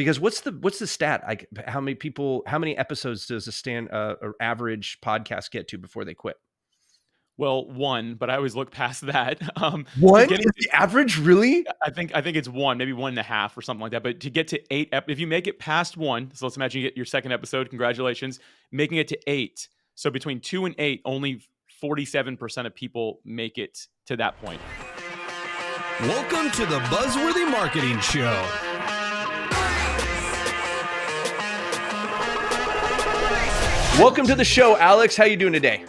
Because what's the stat? Like how many episodes does or average podcast get to before they quit? Well, one, but I always look past that. To One getting is to, the average, really? I think it's one, maybe 1.5 or something like that. But to get to eight, if you make it past one, so let's imagine you get your second episode. Congratulations, making it to 8. So between 2 and 8, only 47% of people make it to that point. Welcome to the Buzzworthy Marketing Show. Welcome to the show, Alex. How you doing today?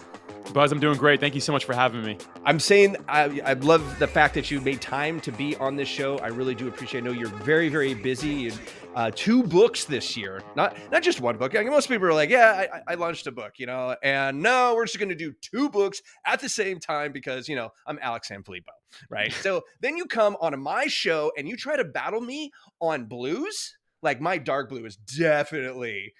Buzz, I'm doing great. Thank you so much for having me. I'm saying I love the fact that you made time to be on this show. I really do appreciate it. I know you're very, very busy. 2 books this year, not just one book. Like most people are like, yeah, I launched a book, and no, we're just going to do 2 books at the same time because, I'm Alex Sanfilippo, right? So then you come on my show and you try to battle me on blues. Like my dark blue is definitely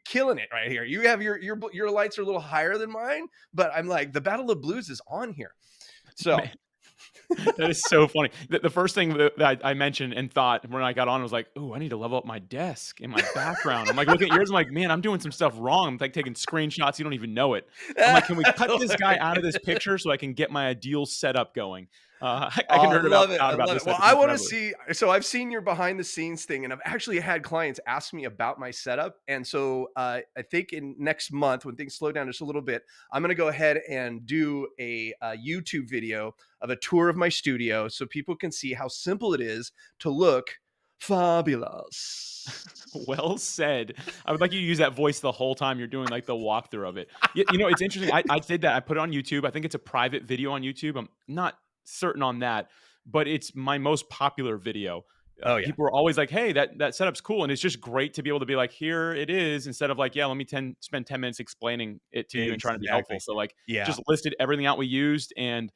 killing it right here. You have your lights are a little higher than mine, but I'm like the Battle of Blues is on here. So Man, that is so funny. The first thing that I mentioned and thought when I got on was like, oh, I need to level up my desk and my background. I'm like looking at yours. I'm like, man, I'm doing some stuff wrong. I'm like taking screenshots. You don't even know it. I'm like, can we cut this guy out of this picture so I can get my ideal setup going? I can nerd love about it. this. Well, I want to see. So I've seen your behind the scenes thing, and I've actually had clients ask me about my setup. And so I think in next month, when things slow down just a little bit, I'm going to go ahead and do a YouTube video of a tour of my studio, so people can see how simple it is to look fabulous. Well said. I would like you to use that voice the whole time you're doing like the walkthrough of it. It's interesting. I did that. I put it on YouTube. I think it's a private video on YouTube. I'm not certain on that, but it's my most popular video. Oh yeah. People are always like, hey, that setup's cool. And it's just great to be able to be like, here it is, instead of like, yeah, let me spend 10 minutes explaining it to you and trying to be helpful. So like, Yeah. just listed everything out we used. And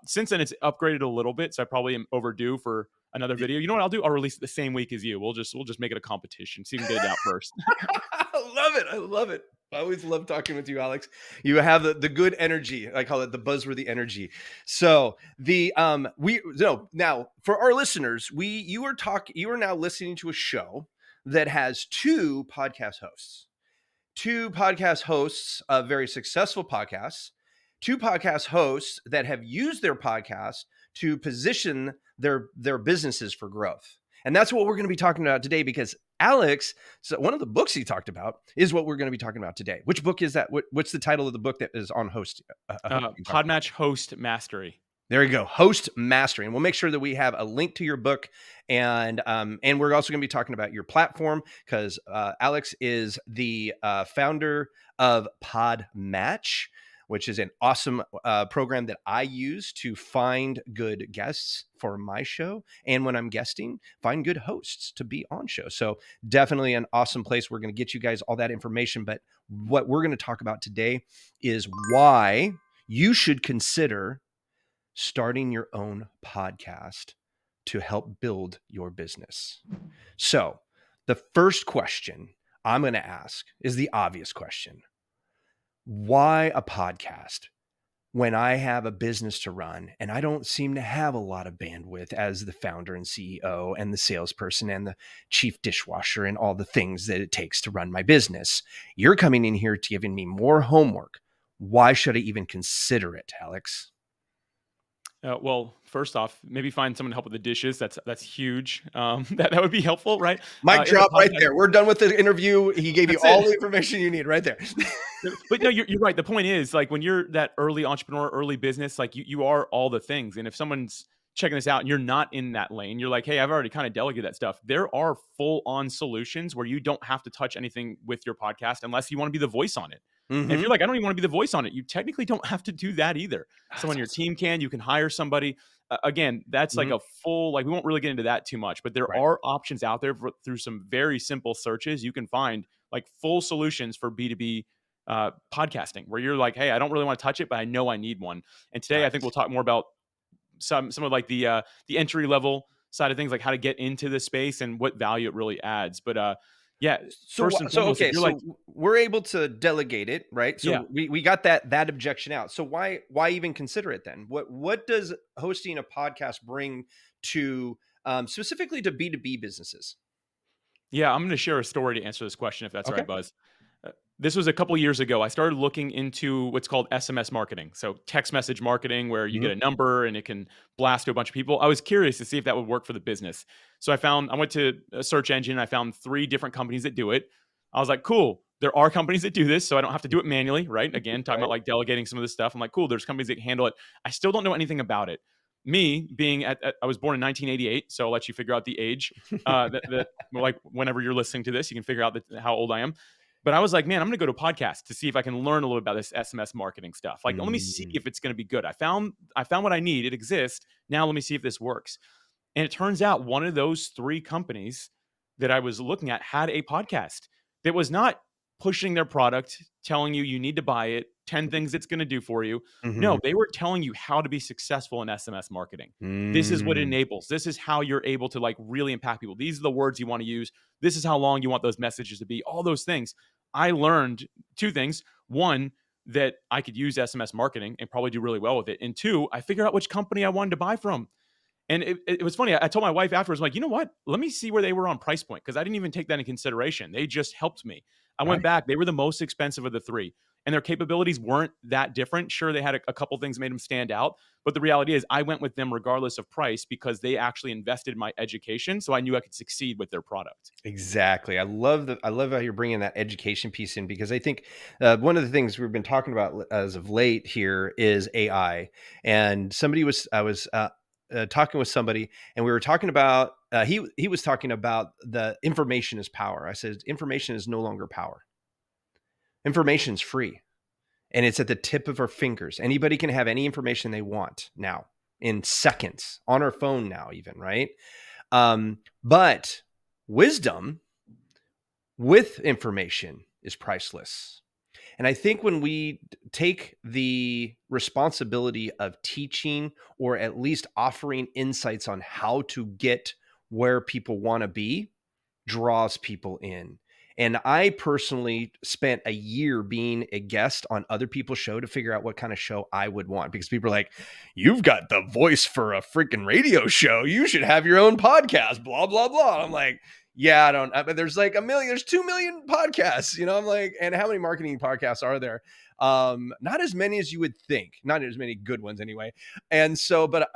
since then it's upgraded a little bit. So I probably am overdue for another video. You know what I'll do? I'll release it the same week as you. We'll just make it a competition. See who can get it out first. I love it. I love it. I always love talking with you, Alex. You have the good energy. I call it the buzzworthy energy. So now for our listeners, you are now listening to a show that has 2 podcast hosts. 2 podcast hosts of very successful podcasts. 2 podcast hosts that have used their podcast to position their businesses for growth. And that's what we're going to be talking about today, because Alex, so one of the books he talked about is what we're going to be talking about today. Which book is that? What's the title of the book that is on host? Podmatch Host Mastery. There you go, Host Mastery. And we'll make sure that we have a link to your book. And we're also going to be talking about your platform, because Alex is the founder of Podmatch, which is an awesome program that I use to find good guests for my show. And when I'm guesting, find good hosts to be on show. So definitely an awesome place. We're going to get you guys all that information. But what we're going to talk about today is why you should consider starting your own podcast to help build your business. So the first question I'm going to ask is the obvious question. Why a podcast when I have a business to run and I don't seem to have a lot of bandwidth as the founder and CEO and the salesperson and the chief dishwasher and all the things that it takes to run my business? You're coming in here to giving me more homework. Why should I even consider it, Alex? Well, first off, maybe find someone to help with the dishes. That's huge. That would be helpful, right? Mic drop right there. We're done with the interview. He gave you all the information you need right there. But no, you're right. The point is, like, when you're that early entrepreneur, early business, like you are all the things. And if someone's checking this out and you're not in that lane, you're like, hey, I've already kind of delegated that stuff. There are full-on solutions where you don't have to touch anything with your podcast unless you want to be the voice on it. Mm-hmm. And if you're like, I don't even want to be the voice on it, you technically don't have to do that either. Someone on your team can. You can hire somebody. Again, that's like a full, like, we won't really get into that too much, but there are options out there through some very simple searches. You can find like full solutions for B2B podcasting, where you're like, hey, I don't really want to touch it, but I know I need one. And today I think we'll talk more about some of like the entry level side of things, like how to get into the space and what value it really adds. But yeah. So we're able to delegate it, right? So we got that objection out. So why even consider it then? What does hosting a podcast bring to specifically to B2B businesses? Yeah, I'm going to share a story to answer this question, if that's all Okay. right, Buzz. This was a couple years ago. I started looking into what's called SMS marketing. So text message marketing, where you Mhm. get a number and it can blast to a bunch of people. I was curious to see if that would work for the business. So I went to a search engine and I found 3 different companies that do it. I was like, cool. There are companies that do this, so I don't have to do it manually, right? Again, talking about Right. like delegating some of this stuff. I'm like, cool. There's companies that can handle it. I still don't know anything about it. Me being I was born in 1988, so I'll let you figure out the age. That like whenever you're listening to this, you can figure out how old I am. But I was like, man, I'm going to go to a podcast to see if I can learn a little about this SMS marketing stuff. Like, let me see Mm. if it's going to be good. I found what I need. It exists. Now let me see if this works. And it turns out one of those 3 companies that I was looking at had a podcast that was not pushing their product, telling you you need to buy it, 10 things it's going to do for you. Mhm. No, they were telling you how to be successful in SMS marketing. This is what it Mm. enables. This is how you're able to like really impact people. These are the words you want to use. This is how long you want those messages to be. All those things. I learned 2 things. One, that I could use SMS marketing and probably do really well with it. And 2, I figured out which company I wanted to buy from. And it was funny. I told my wife afterwards, I'm like, you know what? Let me see where they were on price point, because I didn't even take that into consideration. They just helped me. I went Right. back. They were the most expensive of the 3, and their capabilities weren't that different. Sure, they had a couple things made them stand out, but the reality is, I went with them regardless of price because they actually invested in my education, so I knew I could succeed with their product. Exactly. I love how you're bringing that education piece in, because I think one of the things we've been talking about as of late here is AI. And I was talking with somebody, and we were talking about he was talking about the information is power. I said information is no longer power. Information is free, and it's at the tip of our fingers. Anybody can have any information they want now in seconds on our phone now, even, right? But wisdom with information is priceless. And I think when we take the responsibility of teaching, or at least offering insights on how to get where people want to be, draws people in. And I personally spent a year being a guest on other people's show to figure out what kind of show I would want, because people are like, you've got the voice for a freaking radio show. You should have your own podcast, blah, blah, blah. I'm like, yeah, I don't, but there's like there's 2 million podcasts, I'm like, and how many marketing podcasts are there? Not as many as you would think, not as many good ones anyway. And so, but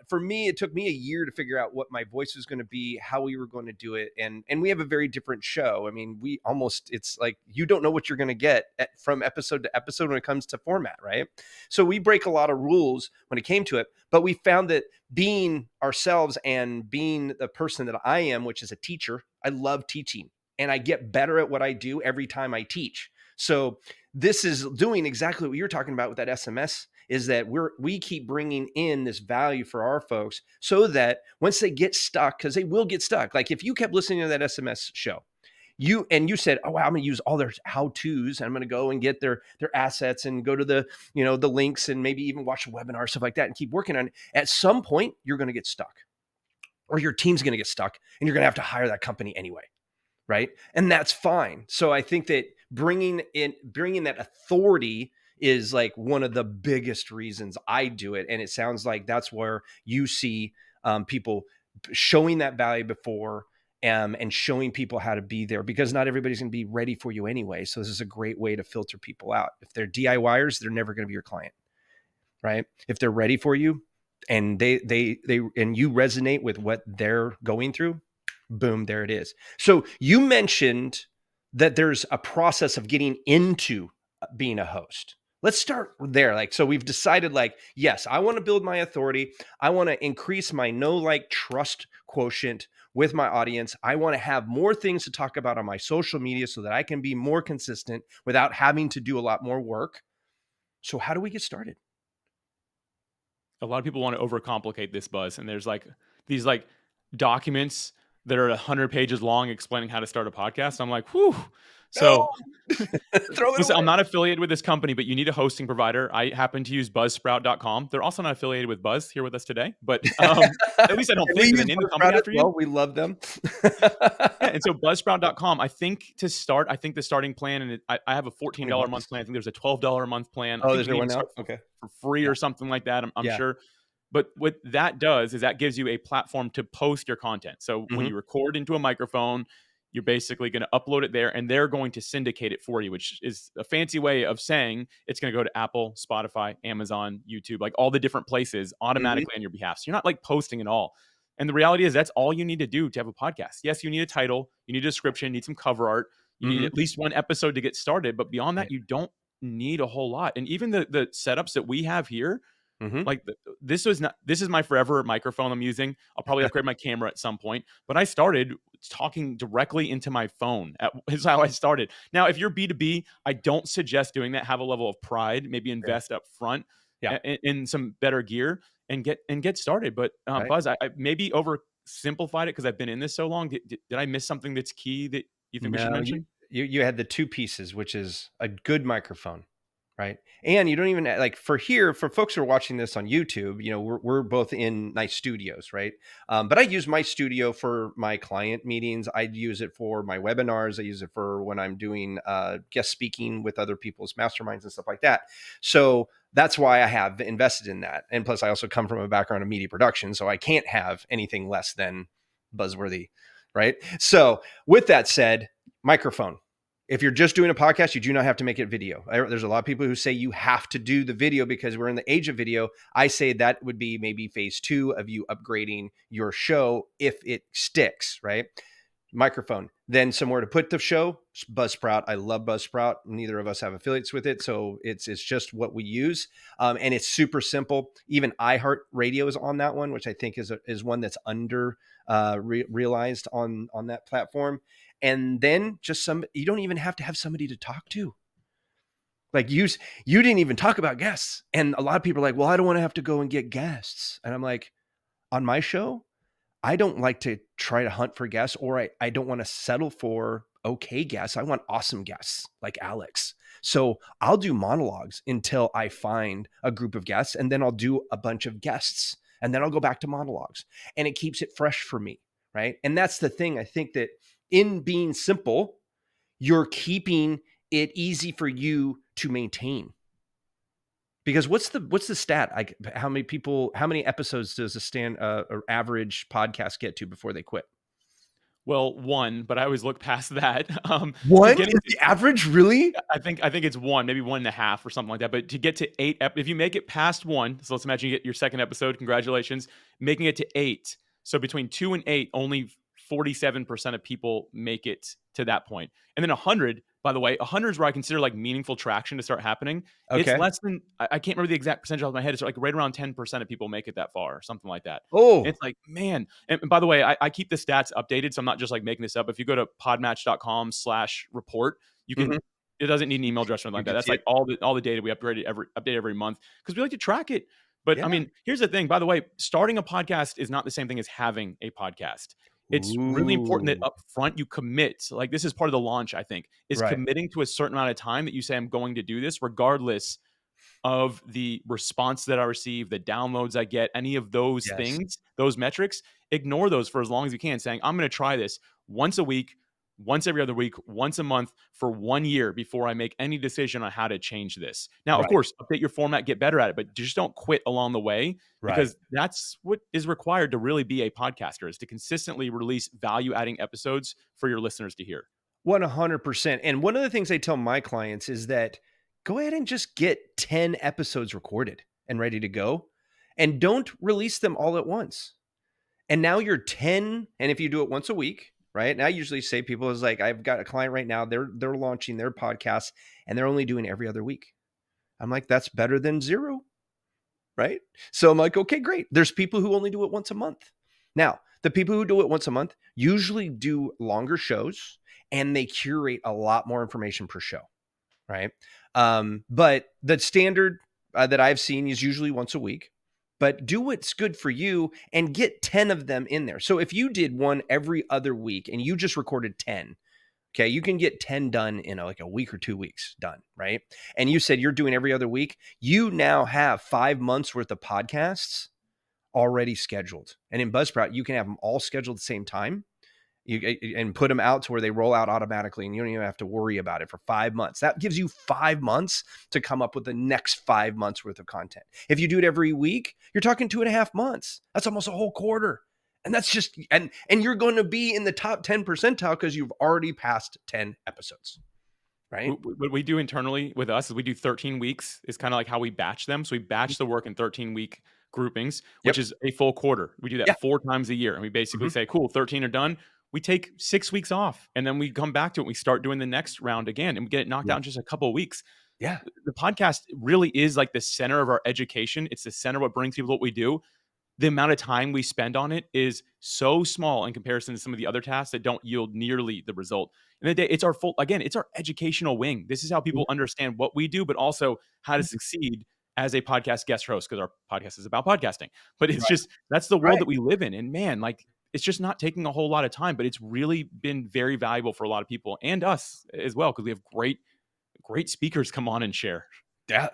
for me, it took me a year to figure out what my voice was going to be, how we were going to do it, and we have a very different show. I mean, it's like you don't know what you're going to get from episode to episode when it comes to format, right? So we break a lot of rules when it came to it, but we found that being ourselves and being the person that I am, which is a teacher, I love teaching, and I get better at what I do every time I teach. So this is doing exactly what you're talking about with that SMS, is that we keep bringing in this value for our folks, so that once they get stuck, because they will get stuck. Like if you kept listening to that SMS show, you said, oh wow, I'm gonna use all their how-tos, and I'm gonna go and get their assets and go to the links, and maybe even watch a webinar, stuff like that, and keep working on it. At some point, you're gonna get stuck, or your team's gonna get stuck, and you're gonna have to hire that company anyway. Right. And that's fine. So I think that bringing that authority is like one of the biggest reasons I do it. And it sounds like that's where you see people showing that value before, and showing people how to be there, because not everybody's going to be ready for you anyway. So this is a great way to filter people out. If they're DIYers, they're never going to be your client. Right. If they're ready for you, and and you resonate with what they're going through, boom, there it is. So you mentioned that there's a process of getting into being a host. Let's start there. Like, so we've decided, like, yes, I want to build my authority. I want to increase my know, like, trust quotient with my audience. I want to have more things to talk about on my social media so that I can be more consistent without having to do a lot more work. So how do we get started? A lot of people want to overcomplicate this, Buzz, and there's like these like documents that are 100 pages long explaining how to start a podcast. I'm like, whew. No, So throw it listen, away. I'm not affiliated with this company, but you need a hosting provider. I happen to use buzzsprout.com. They're also not affiliated with Buzz here with us today, but at least I don't And we think, because they use named the company Buzzsprout as after you. well. We love them. Yeah, and so buzzsprout.com, I think the starting plan, and I have a $14 a month $20. plan. I think there's a $12 a month plan. I Oh, think there's you can no one even now? start Okay. for free Yeah. or something like that. I'm Yeah. sure. But what that does is that gives you a platform to post your content. So when Mhm. you record into a microphone, You're basically going to upload it there, and they're going to syndicate it for you, which is a fancy way of saying it's going to go to Apple, Spotify, Amazon, YouTube, like all the different places automatically on your behalf. So you're not like posting it all. And the reality is that's all you need to do to have a podcast. Yes, you need a title, you need a description, you need some cover art, you need at least one episode to get started. But beyond that, you don't need a whole lot. And even the setups that we have here, like this is my forever microphone I'm using. I'll probably upgrade my camera at some point, but I started talking directly into my phone. Is how I started. Now, if you're B2B, I don't suggest doing that. Have a level of pride, maybe invest up front in some better gear and get started. But Buzz, I maybe oversimplified it because I've been in this so long. Did I miss something that's key that you think we should mention? You had the two pieces, which is a good microphone. Right. And you don't even like for folks who are watching this on YouTube, we're both in nice studios. Right. But I use my studio for my client meetings. I use it for my webinars. I use it for when I'm doing guest speaking with other people's masterminds and stuff like that. So that's why I have invested in that. And plus, I also come from a background of media production. So I can't have anything less than buzzworthy. Right. So with that said, microphone. If you're just doing a podcast, you do not have to make it video. There's a lot of people who say you have to do the video because we're in the age of video. I say that would be maybe phase 2 of you upgrading your show if it sticks, right? Microphone. Then somewhere to put the show, Buzzsprout. I love Buzzsprout. Neither of us have affiliates with it, so it's just what we use, and it's super simple. Even iHeartRadio is on that one, which I think is one that's under realized on that platform. And then you don't even have to have somebody to talk to. Like you didn't even talk about guests. And a lot of people are like, well, I don't want to have to go and get guests. And I'm like, on my show, I don't like to try to hunt for guests, or I don't want to settle for okay guests. I want awesome guests like Alex. So I'll do monologues until I find a group of guests, and then I'll do a bunch of guests, and then I'll go back to monologues, and it keeps it fresh for me. Right. And that's the thing. I think that in being simple, you're keeping it easy for you to maintain. Because what's the stat? How many episodes does or average podcast get to before they quit? Well, 1, but I always look past that. 1 is the average, really? I think it's 1, maybe 1.5 or something like that. But to get to 8, if you make it past 1, so let's imagine you get your second episode, congratulations, making it to 8. So between 2 and 8, only 47% of people make it to that point. And then 100, by the way, 100 is where I consider like meaningful traction to start happening. Okay. It's less than, I can't remember the exact percentage off my head. It's like right around 10% of people make it that far or something like that. Oh, and it's like, man. And by the way, I keep the stats updated. So I'm not just like making this up. If you go to podmatch.com/report, you can, it doesn't need an email address or anything like that. That's like all the data we update every month because we like to track it. But I mean, here's the thing, by the way, starting a podcast is not the same thing as having a podcast. It's really important that up front you commit. Like this is part of the launch, I think, is committing to a certain amount of time that you say, I'm going to do this regardless of the response that I receive, the downloads I get, any of those things, those metrics. Ignore those for as long as you can, saying, I'm going to try this once a week, once every other week, once a month for 1 year before I make any decision on how to change this. Now, of course, update your format, get better at it, but just don't quit along the way because that's what is required to really be a podcaster, is to consistently release value-adding episodes for your listeners to hear. 100%. And one of the things I tell my clients is that go ahead and just get 10 episodes recorded and ready to go, and don't release them all at once. And now you're 10, and if you do it once a week, right? And I usually say people is like, I've got a client right now, they're launching their podcast and they're only doing every other week. I'm like, that's better than 0, right? So I'm like, okay, great. There's people who only do it once a month. Now, the people who do it once a month usually do longer shows and they curate a lot more information per show, right? But the standard that I've seen is usually once a week. But do what's good for you and get 10 of them in there. So if you did one every other week and you just recorded 10, okay, you can get 10 done in like a week or 2 weeks done, right? And you said you're doing every other week. You now have 5 months worth of podcasts already scheduled. And in Buzzsprout, you can have them all scheduled at the same time. And put them out to where they roll out automatically and you don't even have to worry about it for 5 months. That gives you 5 months to come up with the next 5 months worth of content. If you do it every week, you're talking 2.5 months. That's almost a whole quarter. And that's just, and you're going to be in the top 10 percentile because you've already passed 10 episodes, right? What we do internally with us is we do 13 weeks is kind of like how we batch them. So we batch the work in 13-week groupings, which Yep. is a full quarter. We do that Yeah. 4 times a year. And we basically say, cool, 13 are done. We take 6 weeks off and then we come back to it. We start doing the next round again and we get it knocked out in just a couple of weeks. Yeah. The podcast really is like the center of our education. It's the center of what brings people what we do. The amount of time we spend on it is so small in comparison to some of the other tasks that don't yield nearly the result. In the day, it's it's our educational wing. This is how people understand what we do, but also how to succeed as a podcast guest host, because our podcast is about podcasting. But it's just, that's the world that we live in. And man, like, it's just not taking a whole lot of time, but it's really been very valuable for a lot of people and us as well, because we have great speakers come on and share. Yeah.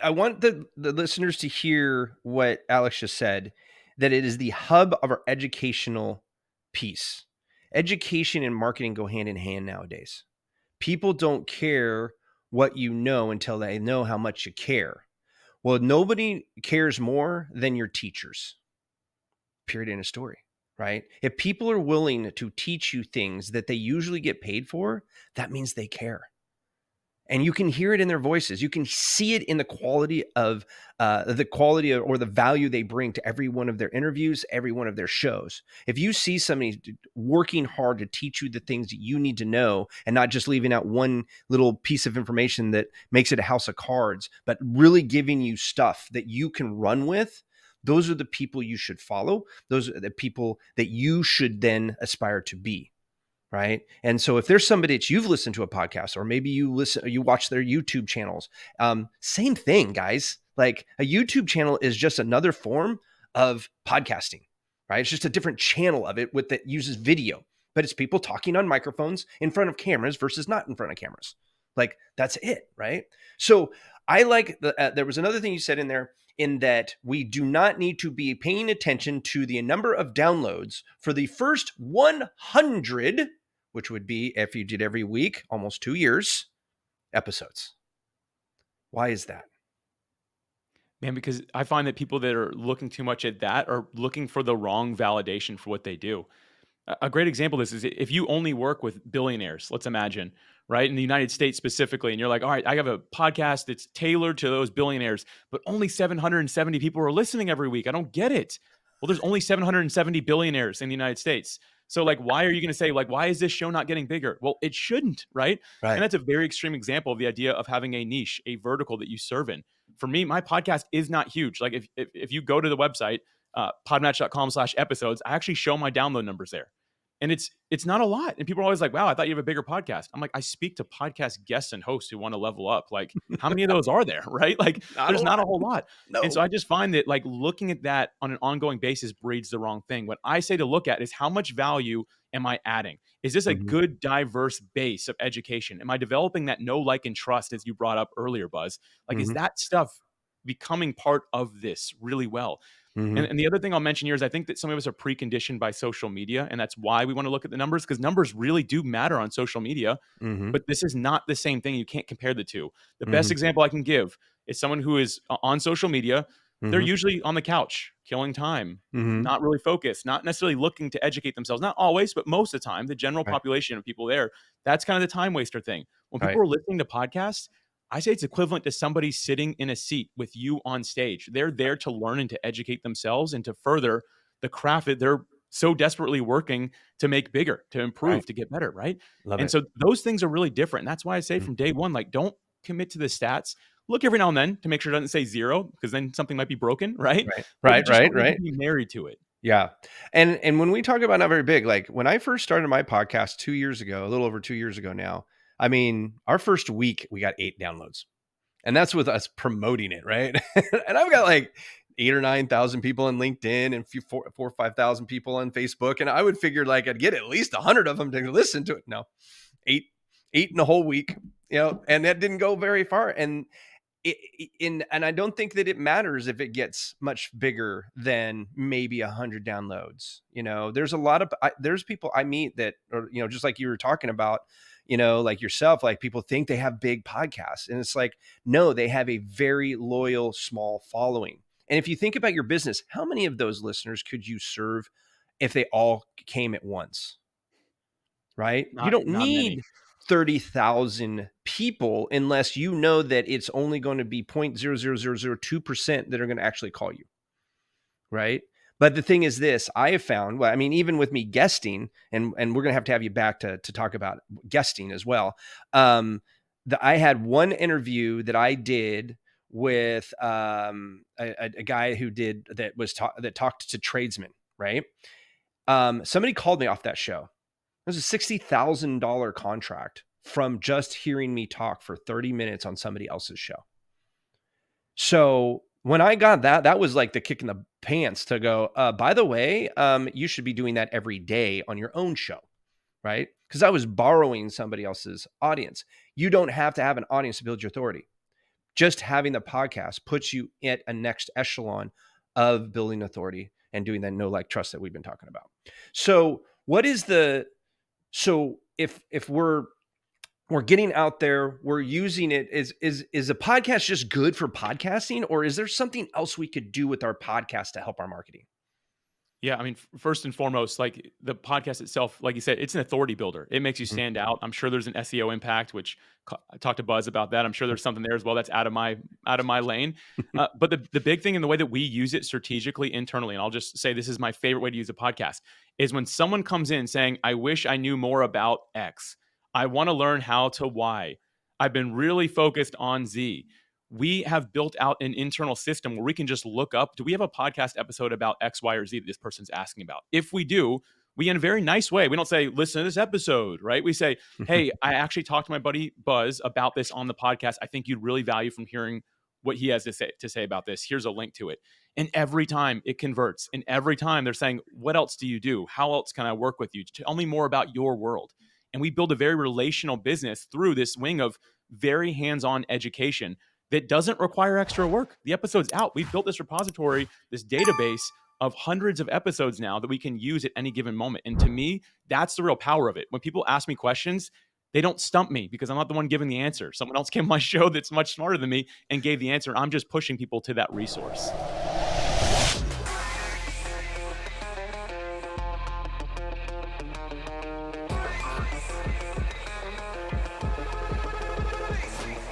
I want the listeners to hear what Alex just said, that it is the hub of our educational piece. Education and marketing go hand in hand nowadays. People don't care what you know until they know how much you care. Well, nobody cares more than your teachers. Period. End of story. Right? If people are willing to teach you things that they usually get paid for, that means they care. And you can hear it in their voices. You can see it in the quality or the value they bring to every one of their interviews, every one of their shows. If you see somebody working hard to teach you the things that you need to know and not just leaving out one little piece of information that makes it a house of cards, but really giving you stuff that you can run with, those are the people you should follow. Those are the people that you should then aspire to be. Right. And so if there's somebody that you've listened to a podcast, or maybe you watch their YouTube channels, same thing, guys. Like, a YouTube channel is just another form of podcasting, right? It's just a different channel of it that uses video, but it's people talking on microphones in front of cameras versus not in front of cameras. Like, that's it. Right. So I like there was another thing you said in there, in that we do not need to be paying attention to the number of downloads for the first 100, which would be, if you did every week, almost 2 years, episodes. Why is that? Man, because I find that people that are looking too much at that are looking for the wrong validation for what they do. A great example of this is if you only work with billionaires, let's imagine, right? In the United States specifically, and you're like, all right, I have a podcast that's tailored to those billionaires, but only 770 people are listening every week. I don't get it. Well, there's only 770 billionaires in the United States. So, like, why are you going to say, like, why is this show not getting bigger? Well, it shouldn't, right? And that's a very extreme example of the idea of having a niche, a vertical that you serve in. For me, my podcast is not huge. Like, if you go to the website, podmatch.com/episodes, I actually show my download numbers there. And it's not a lot. And people are always like, wow, I thought you have a bigger podcast. I'm like, I speak to podcast guests and hosts who want to level up. Like, how many of those are there, right? Like, there's not a whole lot. No. And so I just find that, like, looking at that on an ongoing basis breeds the wrong thing. What I say to look at is, how much value am I adding? Is this a good, diverse base of education? Am I developing that know, like, and trust, as you brought up earlier, Buzz? Like, is that stuff becoming part of this really well? And the other thing I'll mention here is, I think that some of us are preconditioned by social media, and that's why we want to look at the numbers, because numbers really do matter on social media. But this is not the same thing. You can't compare the two. The best example I can give is someone who is on social media. They're usually on the couch, killing time, not really focused, not necessarily looking to educate themselves. Not always, but most of the time, the general population of people there, that's kind of the time waster thing. When people are listening to podcasts, I say it's equivalent to somebody sitting in a seat with you on stage. They're there to learn and to educate themselves and to further the craft that they're so desperately working to make bigger, to improve, to get better, right? So those things are really different. And that's why I say from day one, like, don't commit to the stats. Look every now and then to make sure it doesn't say 0, because then something might be broken, right? Right. Be married to it. Yeah. And when we talk about not very big, like, when I first started my podcast 2 years ago, a little over 2 years ago now, I mean, our first week we got 8 downloads, and that's with us promoting it. Right. And I've got like 8,000 or 9,000 people on LinkedIn and 4,000 or 5,000 people on Facebook. And I would figure, like, I'd get at least 100 of them to listen to it. No, eight in a whole week, and that didn't go very far. And I don't think that it matters if it gets much bigger than maybe 100 downloads. There's a lot of, there's people I meet that, or, just like you were talking about, like yourself, like, people think they have big podcasts, and it's like, no, they have a very loyal, small following. And if you think about your business, how many of those listeners could you serve if they all came at once, right? You Not don't not many. need 30,000 people unless you know that it's only going to be 0.00002% that are going to actually call you, right? But the thing is this, I have found, well, I mean, even with me guesting, and we're going to have you back to talk about guesting as well. I had one interview that I did with a guy who did that talked to tradesmen, right? Somebody called me off that show. It was a $60,000 contract from just hearing me talk for 30 minutes on somebody else's show. So when I got that, that was like the kick in the pants to go, by the way, you should be doing that every day on your own show, right? Because I was borrowing somebody else's audience. You don't have to have an audience to build your authority. Just having the podcast puts you at a next echelon of building authority and doing that know, like, trust that we've been talking about. So if we're getting out there, we're using it, is a podcast just good for podcasting, or is there something else we could do with our podcast to help our marketing? Yeah, I mean, first and foremost, like the podcast itself, like you said, it's an authority builder. It makes you stand out. I'm sure there's an SEO impact, which I talked to Buzz about that. I'm sure there's something there as well that's out of my lane. But the big thing in the way that we use it strategically internally, and I'll just say this is my favorite way to use a podcast, is when someone comes in saying, "I wish I knew more about X. I want to learn how to Y. I've been really focused on Z." We have built out an internal system where we can just look up, do we have a podcast episode about X, Y, or Z that this person's asking about? If we do, we, in a very nice way, we don't say, listen to this episode, right? We say, hey, I actually talked to my buddy Buzz about this on the podcast. I think you'd really value from hearing what he has to say about this. Here's a link to it. And every time it converts. And every time they're saying, what else do you do? How else can I work with you? Tell me more about your world. And we build a very relational business through this wing of very hands-on education that doesn't require extra work. The episode's out. We've built this repository, this database of hundreds of episodes now that we can use at any given moment. And to me, that's the real power of it. When people ask me questions, they don't stump me because I'm not the one giving the answer. Someone else came on my show that's much smarter than me and gave the answer. I'm just pushing people to that resource.